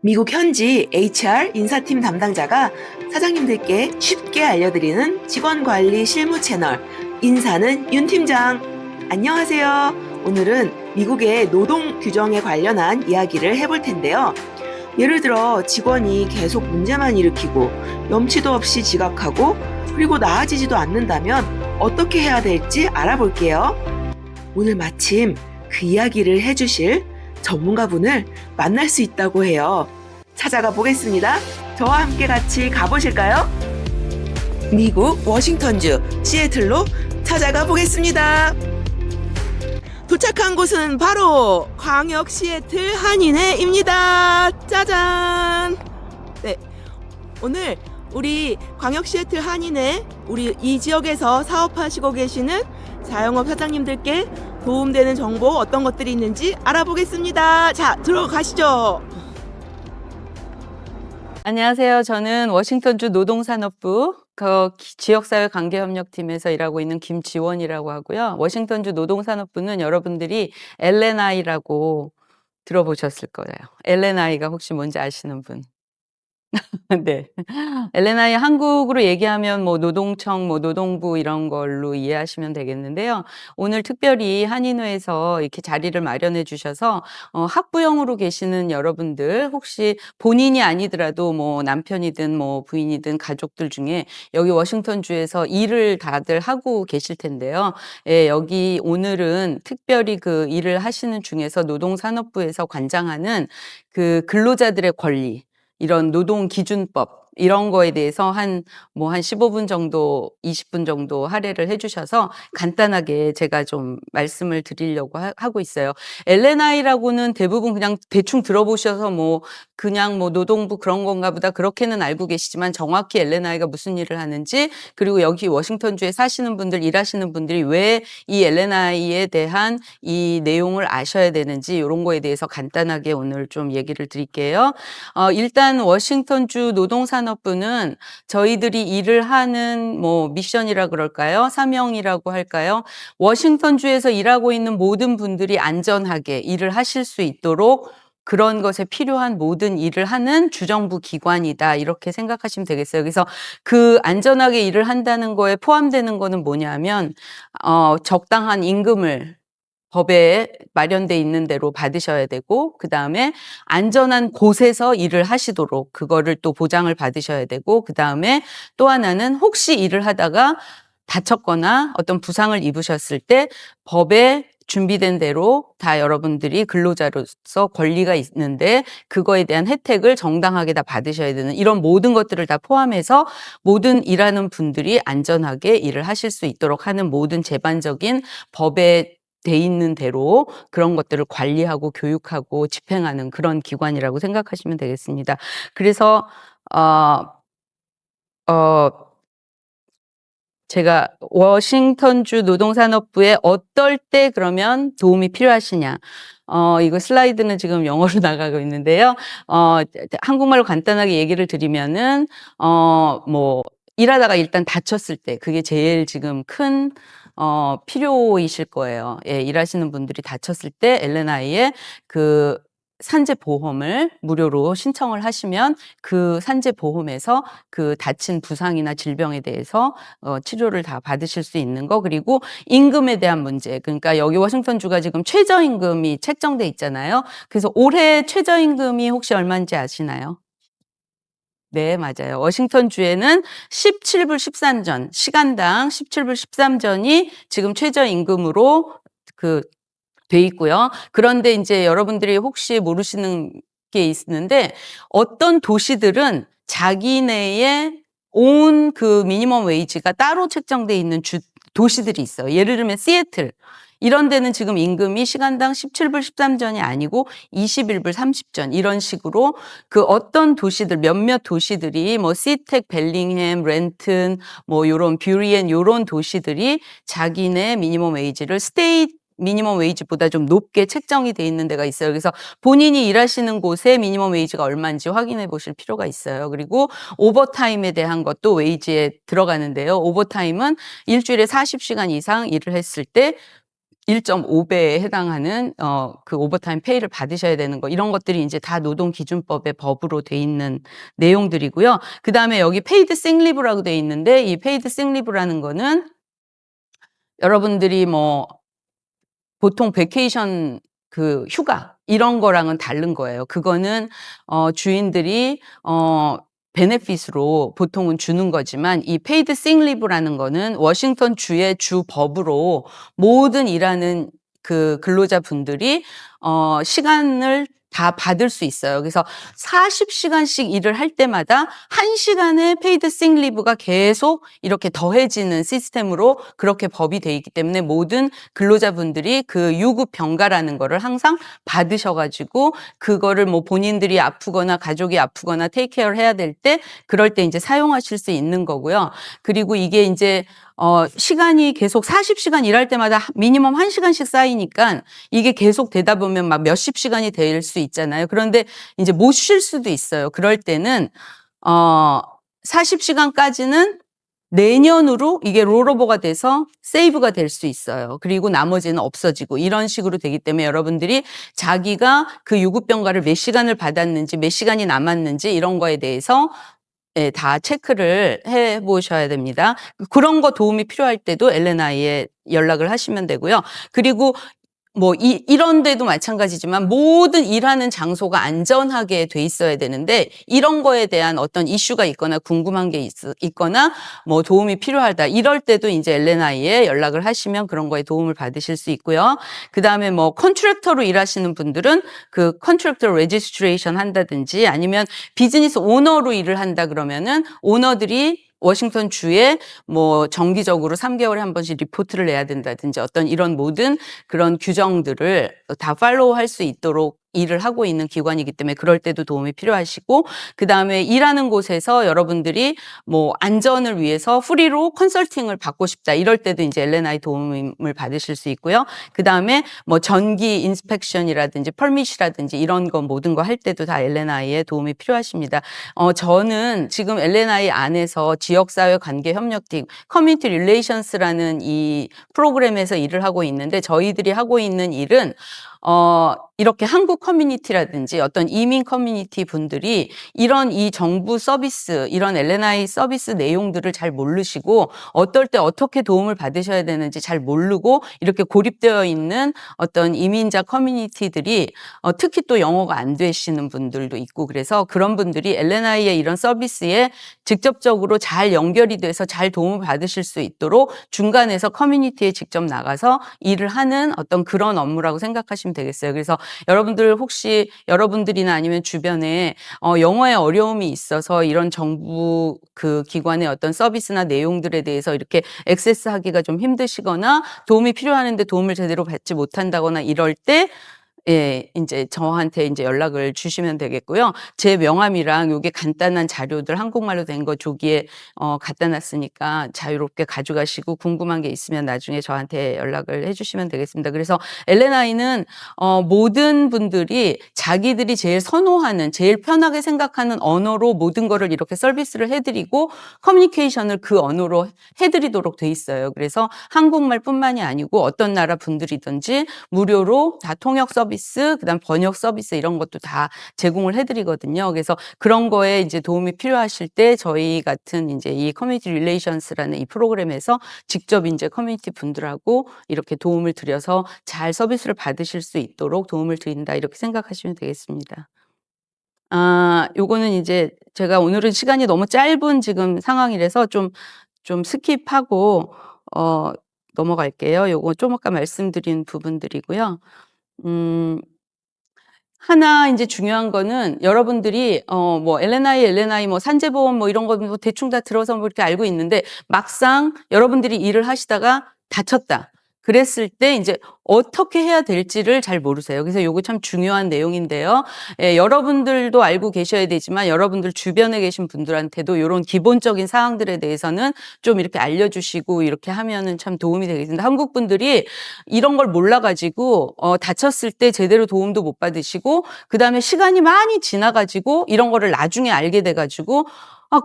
미국 현지 HR 인사팀 담당자가 사장님들께 쉽게 알려드리는 직원 관리 실무 채널 인사는 윤 팀장. 안녕하세요. 오늘은 미국의 노동 규정에 관련한 이야기를 해볼 텐데요. 예를 들어 직원이 계속 문제만 일으키고 염치도 없이 지각하고 그리고 나아지지도 않는다면 어떻게 해야 될지 알아볼게요. 오늘 마침 그 이야기를 해주실 전문가분을 만날 수 있다고 해요. 찾아가 보겠습니다. 저와 함께 같이 가보실까요? 미국 워싱턴주 시애틀로 찾아가 보겠습니다. 도착한 곳은 바로 광역 시애틀 한인회입니다. 짜잔! 네, 오늘 우리 광역 시애틀 한인회, 우리 이 지역에서 사업하시고 계시는 자영업 사장님들께 도움되는 정보 어떤 것들이 있는지 알아보겠습니다. 자, 들어가시죠. 안녕하세요. 저는 워싱턴주 노동산업부 지역사회관계협력팀에서 일하고 있는 김지원이라고 하고요. 워싱턴주 노동산업부는 여러분들이 LNI라고 들어보셨을 거예요. LNI가 혹시 뭔지 아시는 분? 네. LNI 한국으로 얘기하면 뭐 노동청, 뭐 노동부 이런 걸로 이해하시면 되겠는데요. 오늘 특별히 한인회에서 이렇게 자리를 마련해 주셔서 학부형으로 계시는 여러분들 혹시 본인이 아니더라도 뭐 남편이든 뭐 부인이든 가족들 중에 여기 워싱턴주에서 일을 다들 하고 계실 텐데요. 예, 여기 오늘은 특별히 그 일을 하시는 중에서 노동산업부에서 관장하는 그 근로자들의 권리 이런 노동기준법 이런 거에 대해서 한 15분 정도, 20분 정도 할애를 해주셔서 간단하게 제가 좀 말씀을 드리려고 하고 있어요. LNI라고는 대부분 그냥 대충 들어보셔서 그냥 노동부 그런 건가 보다 그렇게는 알고 계시지만 정확히 LNI가 무슨 일을 하는지 그리고 여기 워싱턴주에 사시는 분들, 일하시는 분들이 왜 이 LNI에 대한 이 내용을 아셔야 되는지 이런 거에 대해서 간단하게 오늘 좀 얘기를 드릴게요. 일단 워싱턴주 노동산업부는 저희들이 일을 하는 미션이라 그럴까요? 사명이라고 할까요? 워싱턴주에서 일하고 있는 모든 분들이 안전하게 일을 하실 수 있도록 그런 것에 필요한 모든 일을 하는 주정부 기관이다. 이렇게 생각하시면 되겠어요. 그래서 그 안전하게 일을 한다는 거에 포함되는 거는 뭐냐면 적당한 임금을 법에 마련돼 있는 대로 받으셔야 되고 그다음에 안전한 곳에서 일을 하시도록 그거를 또 보장을 받으셔야 되고 그다음에 또 하나는 혹시 일을 하다가 다쳤거나 어떤 부상을 입으셨을 때 법에 준비된 대로 다 여러분들이 근로자로서 권리가 있는데 그거에 대한 혜택을 정당하게 다 받으셔야 되는 이런 모든 것들을 다 포함해서 모든 일하는 분들이 안전하게 일을 하실 수 있도록 하는 모든 제반적인 법에 돼 있는 대로 그런 것들을 관리하고 교육하고 집행하는 그런 기관이라고 생각하시면 되겠습니다. 그래서 제가 워싱턴주 노동산업부에 어떨 때 그러면 도움이 필요하시냐. 이거 슬라이드는 지금 영어로 나가고 있는데요. 한국말로 간단하게 얘기를 드리면은, 일하다가 일단 다쳤을 때, 그게 제일 지금 큰, 필요이실 거예요. 예, 일하시는 분들이 다쳤을 때 LNI에 그 산재보험을 무료로 신청을 하시면 그 산재보험에서 그 다친 부상이나 질병에 대해서 치료를 다 받으실 수 있는 거 그리고 임금에 대한 문제 그러니까 여기 워싱턴주가 지금 최저임금이 책정돼 있잖아요. 그래서 올해 최저임금이 혹시 얼마인지 아시나요? 네, 맞아요. 워싱턴주에는 17불 13전, 시간당 17불 13전이 지금 최저임금으로 돼 있고요. 그런데 이제 여러분들이 혹시 모르시는 게 있는데 어떤 도시들은 자기네의 온 그 미니멈 웨이지가 따로 책정돼 있는 도시들이 있어요. 예를 들면 시애틀. 이런 데는 지금 임금이 시간당 17불 13전이 아니고 21불 30전 이런 식으로 그 어떤 도시들 몇몇 도시들이 시텍, 벨링햄, 렌튼 요런 뷰리엔 요런 도시들이 자기네 미니멈 웨이지를 스테이트 미니멈 웨이지보다 좀 높게 책정이 돼 있는 데가 있어요. 그래서 본인이 일하시는 곳에 미니멈 웨이지가 얼마인지 확인해 보실 필요가 있어요. 그리고 오버타임에 대한 것도 웨이지에 들어가는데요. 오버타임은 일주일에 40시간 이상 일을 했을 때 1.5배에 해당하는 그 오버타임 페이를 받으셔야 되는 거, 이런 것들이 이제 다 노동기준법의 법으로 돼 있는 내용들이고요. 그다음에 여기 페이드 식리브라고 돼 있는데, 이 페이드 식리브라는 거는 여러분들이 뭐 보통 베케이션 그 휴가 이런 거랑은 다른 거예요. 그거는 주인들이 베네핏으로 보통은 주는 거지만, 이 페이드 식리브라는 거는 워싱턴 주의 주 법으로 모든 일하는 그 근로자분들이 시간을 다 받을 수 있어요. 그래서 40시간씩 일을 할 때마다 1시간의 페이드 식리브가 계속 이렇게 더해지는 시스템으로 그렇게 법이 돼 있기 때문에, 모든 근로자분들이 그 유급 병가라는 거를 항상 받으셔가지고, 그거를 뭐 본인들이 아프거나 가족이 아프거나 테이크케어를 해야 될 때, 그럴 때 이제 사용하실 수 있는 거고요. 그리고 이게 이제 시간이 계속 40시간 일할 때마다 미니멈 1시간씩 쌓이니까 이게 계속 되다 보면 막 몇십 시간이 될 수 있잖아요. 그런데 이제 못 쉴 수도 있어요. 그럴 때는 40시간까지는 내년으로 이게 롤오버가 돼서 세이브가 될 수 있어요. 그리고 나머지는 없어지고, 이런 식으로 되기 때문에 여러분들이 자기가 그 유급병가를 몇 시간을 받았는지, 몇 시간이 남았는지 이런 거에 대해서 다 체크를 해 보셔야 됩니다. 그런 거 도움이 필요할 때도 LNI에 연락을 하시면 되고요. 그리고 뭐 이런 데도 마찬가지지만 모든 일하는 장소가 안전하게 돼 있어야 되는데, 이런 거에 대한 어떤 이슈가 있거나 궁금한 게 있거나 뭐 도움이 필요하다, 이럴 때도 이제 LNI에 연락을 하시면 그런 거에 도움을 받으실 수 있고요. 그다음에 뭐 컨트랙터로 일하시는 분들은 그 컨트랙터 레지스트레이션 한다든지, 아니면 비즈니스 오너로 일을 한다 그러면은 오너들이 워싱턴 주에 뭐 정기적으로 3개월에 한 번씩 리포트를 내야 된다든지, 어떤 이런 모든 그런 규정들을 다 팔로우할 수 있도록 일을 하고 있는 기관이기 때문에 그럴 때도 도움이 필요하시고, 그다음에 일하는 곳에서 여러분들이 뭐 안전을 위해서 프리로 컨설팅을 받고 싶다, 이럴 때도 이제 LNI 도움을 받으실 수 있고요. 그다음에 뭐 전기 인스펙션이라든지 퍼밋이라든지 이런 거 모든 거 할 때도 다 LNI의 도움이 필요하십니다. 저는 지금 LNI 안에서 지역사회 관계 협력팀 커뮤니티 릴레이션스라는 이 프로그램에서 일을 하고 있는데, 저희들이 하고 있는 일은 이렇게 한국 커뮤니티라든지 어떤 이민 커뮤니티 분들이 이런 이 정부 서비스, 이런 LNI 서비스 내용들을 잘 모르시고 어떨 때 어떻게 도움을 받으셔야 되는지 잘 모르고 이렇게 고립되어 있는 어떤 이민자 커뮤니티들이 특히 또 영어가 안 되시는 분들도 있고, 그래서 그런 분들이 LNI의 이런 서비스에 직접적으로 잘 연결이 돼서 잘 도움을 받으실 수 있도록 중간에서 커뮤니티에 직접 나가서 일을 하는 어떤 그런 업무라고 생각하시면 되겠어요. 그래서 여러분들 혹시 여러분들이나 아니면 주변에 영어에 어려움이 있어서 이런 정부 그 기관의 어떤 서비스나 내용들에 대해서 이렇게 액세스하기가 좀 힘드시거나 도움이 필요한데 도움을 제대로 받지 못한다거나 이럴 때 이제 저한테 이제 연락을 주시면 되겠고요. 제 명함이랑 요게 간단한 자료들 한국말로 된 거 조기에 갖다 놨으니까 자유롭게 가져가시고, 궁금한 게 있으면 나중에 저한테 연락을 해주시면 되겠습니다. 그래서 LNI는 모든 분들이 자기들이 제일 선호하는, 제일 편하게 생각하는 언어로 모든 거를 이렇게 서비스를 해드리고 커뮤니케이션을 그 언어로 해드리도록 돼 있어요. 그래서 한국말뿐만이 아니고 어떤 나라 분들이든지 무료로 다 통역 서비스, 그다음 번역 서비스 이런 것도 다 제공을 해드리거든요. 그래서 그런 거에 이제 도움이 필요하실 때 저희 같은 이제 이 커뮤니티 릴레이션스라는 이 프로그램에서 직접 이제 커뮤니티 분들하고 이렇게 도움을 드려서 잘 서비스를 받으실 수 있도록 도움을 드린다, 이렇게 생각하시면 되겠습니다. 요거는 이제 제가 오늘은 시간이 너무 짧은 지금 상황이라서 좀 스킵하고 넘어갈게요. 요거 좀 아까 말씀드린 부분들이고요. 하나 이제 중요한 거는 여러분들이 뭐 LNI 뭐 산재보험 뭐 이런 거 뭐 대충 다 들어서 뭐 이렇게 알고 있는데, 막상 여러분들이 일을 하시다가 다쳤다 그랬을 때 이제 어떻게 해야 될지를 잘 모르세요. 그래서 요거 참 중요한 내용인데요. 여러분들도 알고 계셔야 되지만 여러분들 주변에 계신 분들한테도 이런 기본적인 사항들에 대해서는 좀 이렇게 알려주시고 이렇게 하면은 참 도움이 되겠습니다. 한국 분들이 이런 걸 몰라가지고 다쳤을 때 제대로 도움도 못 받으시고, 그 다음에 시간이 많이 지나가지고 이런 거를 나중에 알게 돼가지고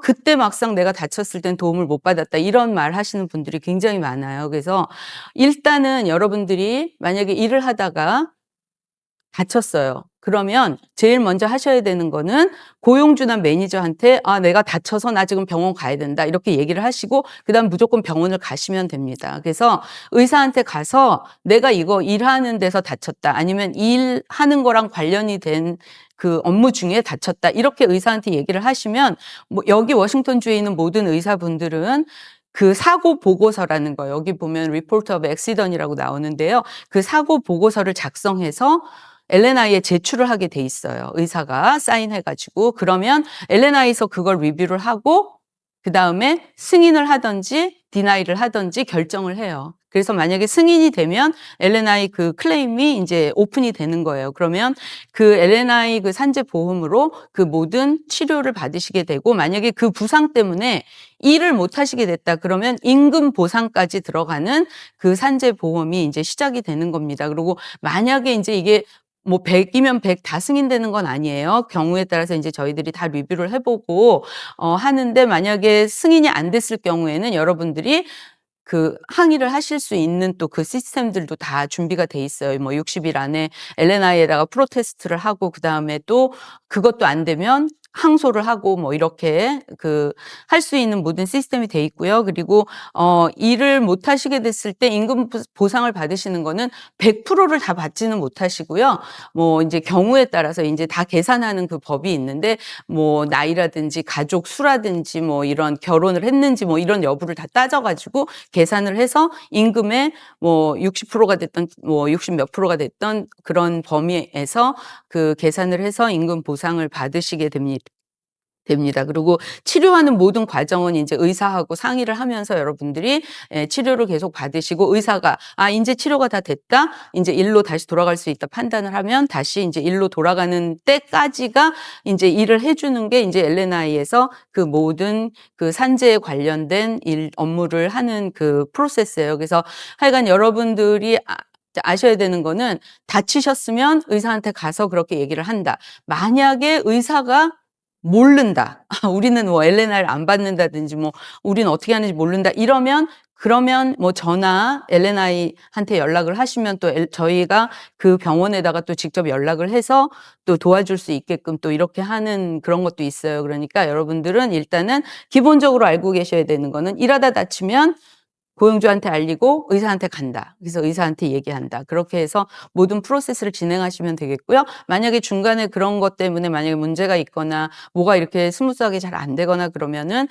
그때 막상 내가 다쳤을 땐 도움을 못 받았다. 이런 말 하시는 분들이 굉장히 많아요. 그래서 일단은 여러분들이 만약에 일을 하다가 다쳤어요. 그러면 제일 먼저 하셔야 되는 거는 고용주나 매니저한테 내가 다쳐서 나 지금 병원 가야 된다. 이렇게 얘기를 하시고 그다음 무조건 병원을 가시면 됩니다. 그래서 의사한테 가서 내가 이거 일하는 데서 다쳤다. 아니면 일하는 거랑 관련이 된 그 업무 중에 다쳤다. 이렇게 의사한테 얘기를 하시면 뭐 여기 워싱턴주에 있는 모든 의사분들은 그 사고 보고서라는 거 여기 보면 Report of Accident이라고 나오는데요. 그 사고 보고서를 작성해서 LNI에 제출을 하게 돼 있어요. 의사가 사인해가지고. 그러면 LNI에서 그걸 리뷰를 하고 그 다음에 승인을 하든지 디나이를 하든지 결정을 해요. 그래서 만약에 승인이 되면 LNI 그 클레임이 이제 오픈이 되는 거예요. 그러면 그 LNI 그 산재 보험으로 그 모든 치료를 받으시게 되고 만약에 그 부상 때문에 일을 못 하시게 됐다. 그러면 임금 보상까지 들어가는 그 산재 보험이 이제 시작이 되는 겁니다. 그리고 만약에 이제 이게 뭐 100이면 100 다 승인되는 건 아니에요. 경우에 따라서 이제 저희들이 다 리뷰를 해보고 하는데 만약에 승인이 안 됐을 경우에는 여러분들이 그 항의를 하실 수 있는 또 그 시스템들도 다 준비가 돼 있어요. 뭐 60일 안에 LNI에다가 프로테스트를 하고 그다음에 또 그것도 안 되면 항소를 하고 뭐 이렇게 그 할 수 있는 모든 시스템이 돼 있고요. 그리고 일을 못 하시게 됐을 때 임금 보상을 받으시는 거는 100%를 다 받지는 못하시고요. 뭐 이제 경우에 따라서 이제 다 계산하는 그 법이 있는데 뭐 나이라든지 가족 수라든지 뭐 이런 결혼을 했는지 뭐 이런 여부를 다 따져가지고 계산을 해서 임금의 뭐 60%가 됐던 뭐 60 몇 프로가 됐던 그런 범위에서 그 계산을 해서 임금 보상을 받으시게 됩니다. 그리고 치료하는 모든 과정은 이제 의사하고 상의를 하면서 여러분들이 치료를 계속 받으시고 의사가 이제 치료가 다 됐다. 이제 일로 다시 돌아갈 수 있다 판단을 하면 다시 이제 일로 돌아가는 때까지가 이제 일을 해주는 게 이제 LNI에서 그 모든 그 산재에 관련된 일 업무를 하는 그 프로세스예요. 그래서 하여간 여러분들이 아셔야 되는 거는 다치셨으면 의사한테 가서 그렇게 얘기를 한다. 만약에 의사가 모른다. 우리는 뭐 LNI를 안 받는다든지 뭐 우리는 어떻게 하는지 모른다. 그러면 뭐 저나 LNI한테 연락을 하시면 또 저희가 그 병원에다가 또 직접 연락을 해서 또 도와줄 수 있게끔 또 이렇게 하는 그런 것도 있어요. 그러니까 여러분들은 일단은 기본적으로 알고 계셔야 되는 거는 일하다 다치면 고용주한테 알리고 의사한테 간다. 그래서 의사한테 얘기한다. 그렇게 해서 모든 프로세스를 진행하시면 되겠고요. 만약에 중간에 그런 것 때문에 만약에 문제가 있거나 뭐가 이렇게 스무스하게 잘 안 되거나 그러면은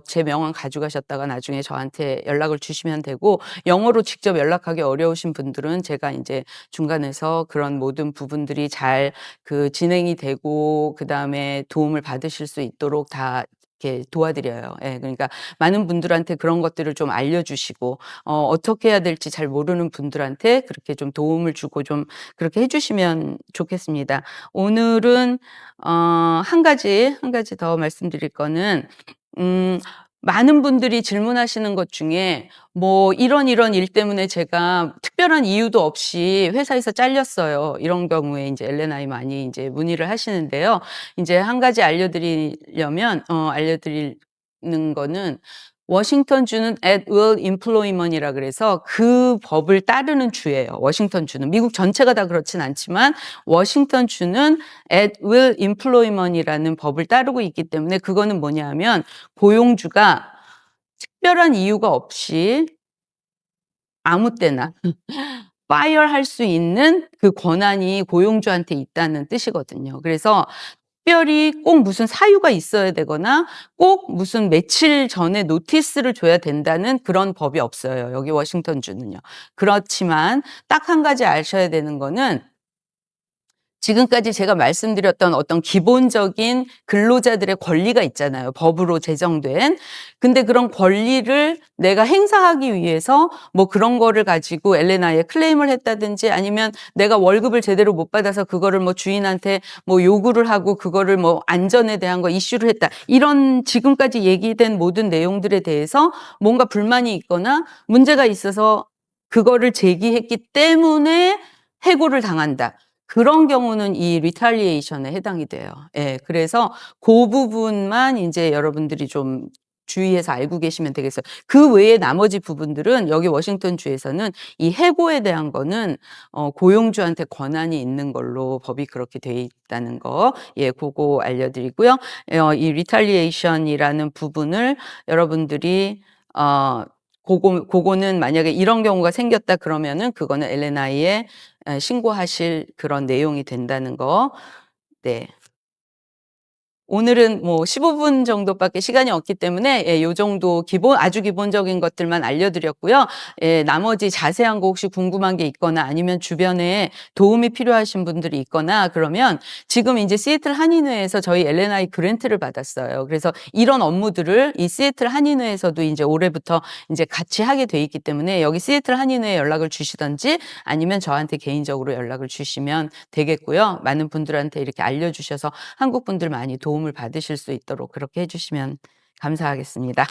제 명함 가져가셨다가 나중에 저한테 연락을 주시면 되고 영어로 직접 연락하기 어려우신 분들은 제가 이제 중간에서 그런 모든 부분들이 잘 그 진행이 되고 그다음에 도움을 받으실 수 있도록 다 이렇게 도와드려요. 예, 그러니까 많은 분들한테 그런 것들을 좀 알려주시고 어떻게 해야 될지 잘 모르는 분들한테 그렇게 좀 도움을 주고 좀 그렇게 해주시면 좋겠습니다. 오늘은 한 가지 더 말씀드릴 거는 많은 분들이 질문하시는 것 중에 뭐 이런 일 때문에 제가 특별한 이유도 없이 회사에서 잘렸어요. 이런 경우에 이제 LNI 많이 이제 문의를 하시는데요. 이제 한 가지 알려드리는 거는 워싱턴주는 at will employment이라 그래서 그 법을 따르는 주예요. 워싱턴주는 미국 전체가 다 그렇진 않지만 워싱턴주는 at will employment이라는 법을 따르고 있기 때문에 그거는 뭐냐면 고용주가 특별한 이유가 없이 아무 때나 파이어 할 수 있는 그 권한이 고용주한테 있다는 뜻이거든요. 그래서 특별히 꼭 무슨 사유가 있어야 되거나 꼭 무슨 며칠 전에 노티스를 줘야 된다는 그런 법이 없어요. 여기 워싱턴주는요. 그렇지만 딱 한 가지 아셔야 되는 거는 지금까지 제가 말씀드렸던 어떤 기본적인 근로자들의 권리가 있잖아요. 법으로 제정된. 근데 그런 권리를 내가 행사하기 위해서 뭐 그런 거를 가지고 LNI에 클레임을 했다든지 아니면 내가 월급을 제대로 못 받아서 그거를 뭐 주인한테 뭐 요구를 하고 그거를 뭐 안전에 대한 거 이슈를 했다. 이런 지금까지 얘기된 모든 내용들에 대해서 뭔가 불만이 있거나 문제가 있어서 그거를 제기했기 때문에 해고를 당한다. 그런 경우는 이 리탈리에이션에 해당이 돼요. 예. 그래서 그 부분만 인제 여러분들이 좀 주의해서 알고 계시면 되겠어요. 그 외에 나머지 부분들은 여기 워싱턴 주에서는 이 해고에 대한 거는 고용주한테 권한이 있는 걸로 법이 그렇게 돼 있다는 거, 예, 고거 알려드리고요. 이 리탈리에이션이라는 부분을 여러분들이 고거는 만약에 이런 경우가 생겼다 그러면은 그거는 L&I에 신고하실 그런 내용이 된다는 거. 네. 오늘은 뭐 15분 정도밖에 시간이 없기 때문에 예, 요 정도 아주 기본적인 것들만 알려드렸고요. 예, 나머지 자세한 거 혹시 궁금한 게 있거나 아니면 주변에 도움이 필요하신 분들이 있거나 그러면 지금 이제 시애틀 한인회에서 저희 L&I 그랜트를 받았어요. 그래서 이런 업무들을 이 시애틀 한인회에서도 이제 올해부터 이제 같이 하게 돼 있기 때문에 여기 시애틀 한인회에 연락을 주시든지 아니면 저한테 개인적으로 연락을 주시면 되겠고요. 많은 분들한테 이렇게 알려주셔서 한국 분들 많이 도움을 받으실 수 있도록 그렇게 해주시면 감사하겠습니다.